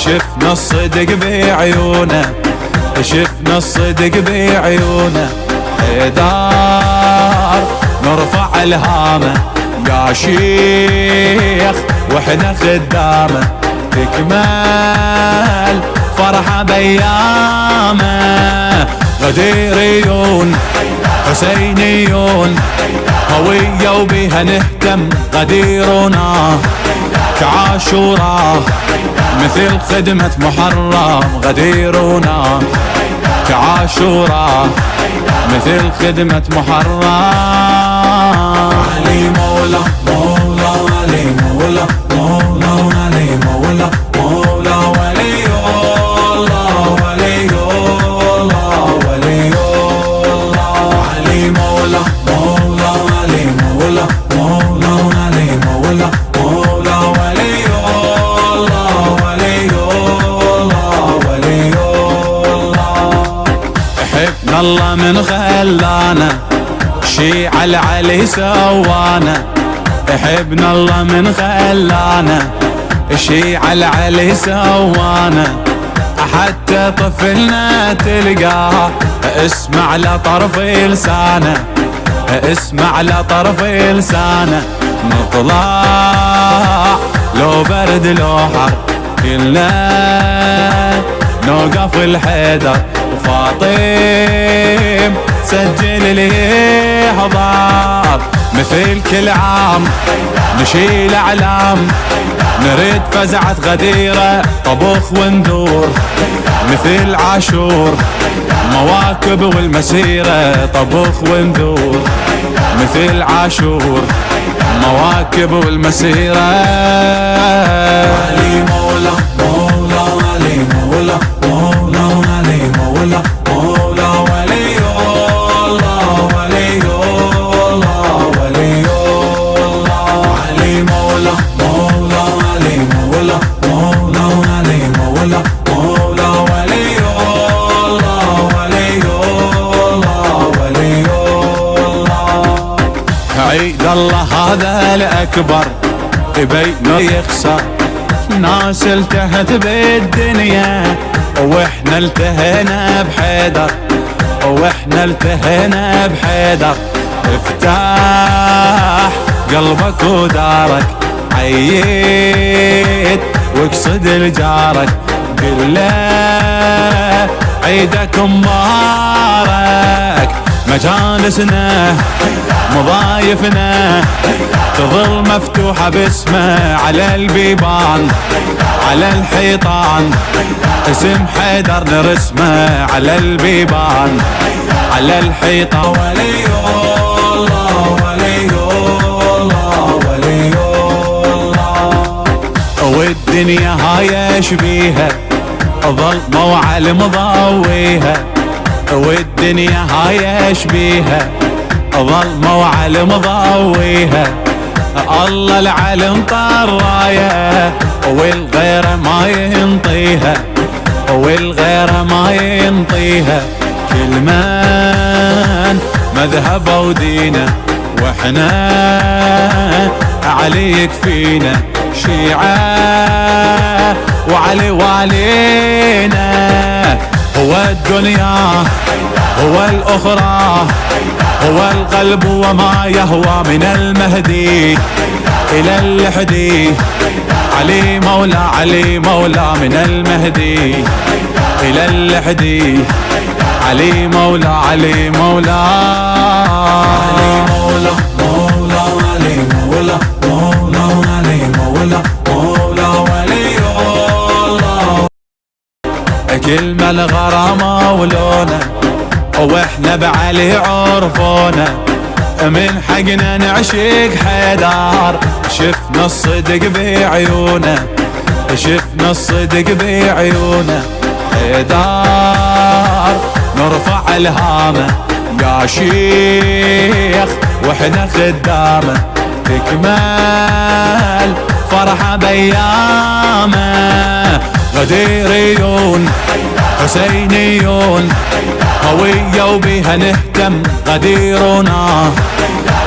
شفنا الصدق بعيونه، شفنا الصدق بعيونه. حيدر نرفع الهامه يا شيخ واحنا خدامه، تكمل فرحه بيامه. غديريون حسينيون هوية وبيها نهتم، غديرنا كعاشوراء مثل خدمة محرم. غديرنا كعاشوراء مثل خدمة محرم. علي مولا مولا علي مولا مولا علي مولا مولا ولي الله ولي الله ولي الله. علي مولا مولا علي مولا مولا علي مولا مولا ولي الله ولي الله ولي الله. حبنا الله من خلانا شيع العلي سوانا، حبنا الله من خلانا شيع العلي سوانا. حتى طفلنا تلقاه اسمع لطرف لسانه، اسمع لطرف لسانه. نطلع لو برد لو حر كلنا نوقف الحيدر، وفاطم سجل لي حضار. مثل كل عام نشيل اعلام، نريد فزعة غديرة طبخ وندور. مثل عاشور مواكب والمسيرة طبخ وندور. مثل عاشور مواكب والمسيرة. علي مولا مولا علي مولا مولا علي مولا مولا ولي الله ولي الله ولي الله. علي مولا مولا علي مولا مولا علي مولا مولا ولي الله ولي الله ولي الله. عيد الله هذا الأكبر بينه يخسر، ناس التهت بالدنيا واحنا التهينا بحيدر، واحنا التهينا بحيدر. افتح قلبك ودارك عيد واقصد لجارك، قل له عيدك مبارك. مجالسنا مضايفنا تظل مفتوحة باسمه على البيبان على الحيطان. اسم حيدر نرسمه على البيبان على الحيطان. ولي الله ولي الله ولي الله. والدنيا هاي شبيها ظلمة وعلم ضويها، والدنيا هاي شبيها ظلمة وعلم ضويها. الله العلم طرايه والغير ما ينطيها، والغير ما ينطيها. كل من مذهب ودينه واحنا علي يكفينا، شيعة وعلي والينا. هو الدنيا هو الأخرى هو القلب وما يهوى من المهدي إلى اللحدي. علي مولا علي مولا من المهدي إلى اللحدي. علي مولا علي مولا علي مولا مولا علي مولا مولا علي مولا مولا ولي الله. كلمة الغرامة ولونه واحنا بعلي عرفونا، من حقنا نعشق حيدر. شفنا الصدق بعيونه، شفنا الصدق بعيونه. حيدر نرفع الهامه يا شيخ واحنا خدامه، تكمل فرحه بيامه. غديريون حسينيون هوية وبيها نهتم، غديرنا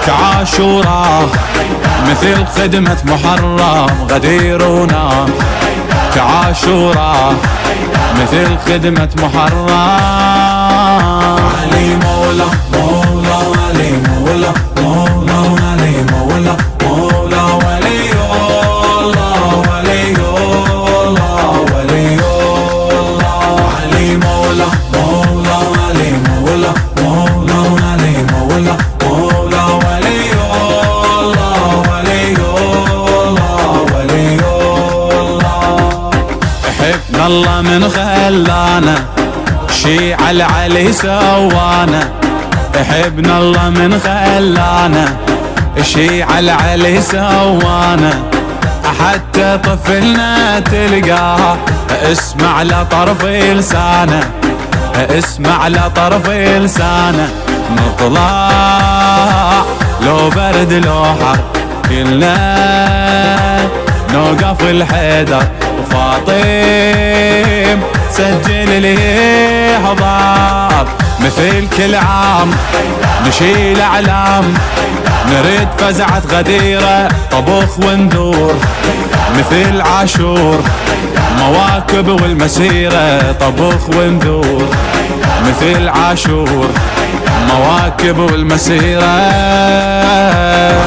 كعاشوراء مثل خدمة محرم. غديرنا في عاشوراء مثل خدمة محرم. علي مولا مولا علي مولا مولا علي مولا مولا ولي الله ولي الله ولي الله. علي مولا مولا علي مولا مولا علي مولا مولا ولي الله ولي الله ولي الله. حبنا الله من خلانا شي على علي سوانا. حبنا الله من خلانا شي على علي سوانا. حتى طفلنا تلقاه اسمع لطرف لسانه اسمع لطرف لسانه. نطلع لو برد لو حر كلنا نوقف الحيدر. وفاطم سجل لي حضار مثل كل عام نشيل اعلام. نريد فزعة غديرة طبخ وندور مثل عاشور. مواكب والمسيرة طبخ وندور مثل عاشور. مواكب والمسيرة.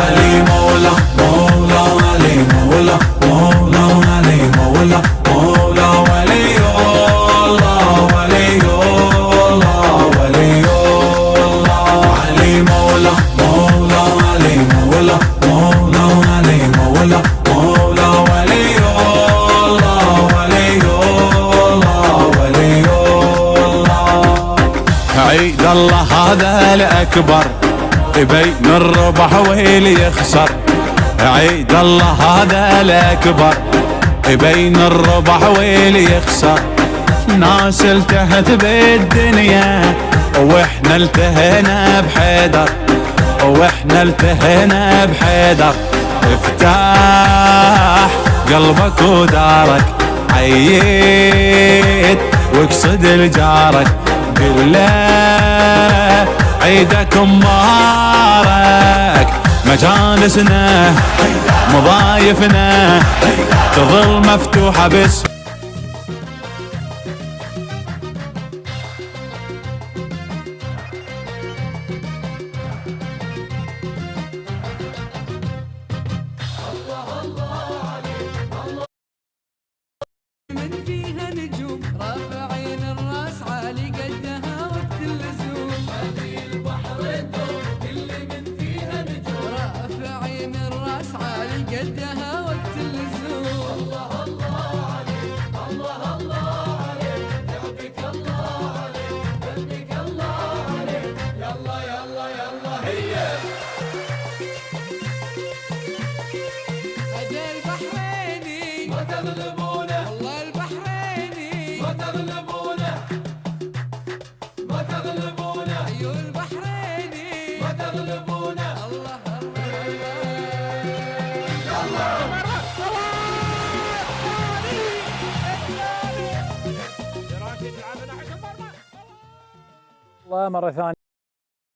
علي مولا مولا علي مولا مولا علي مولا مولا ولي الله ولي الله ولي الله. علي مولا مولا علي مولا مولا علي مولا مولا ولي الله ولي الله ولي الله. عيد الله هذا الأكبر بين الربح واللي يخسر. عيد الله هذا الأكبر بين الربح واللي يخسر. ناس التهت بالدنيا واحنا التهينا بحيدر واحنا التهينا بحيدر. افتح قلبك ودارك عيد واقصد لجارك. قل له عيدك مبارك. مجالسنا مضايفنا تظل مفتوحة باسم من فيها نجوم رافعين الراس عالي قدها وقت اللزوم. هذه البحر الدوم اللي من فيها نجوم رافعين الراس عالي قدها وقت اللزوم. الله الله عليك الله الله عليك يعطيك الله عليك يهديك الله عليك. يلا يلا يلا هيا هذا البحريني ما تغلبونه. والله البحريني ما تغلبونه ما تغلبونه. ايوه البحريني ما تغلبونه. الله الله مرة ثانية.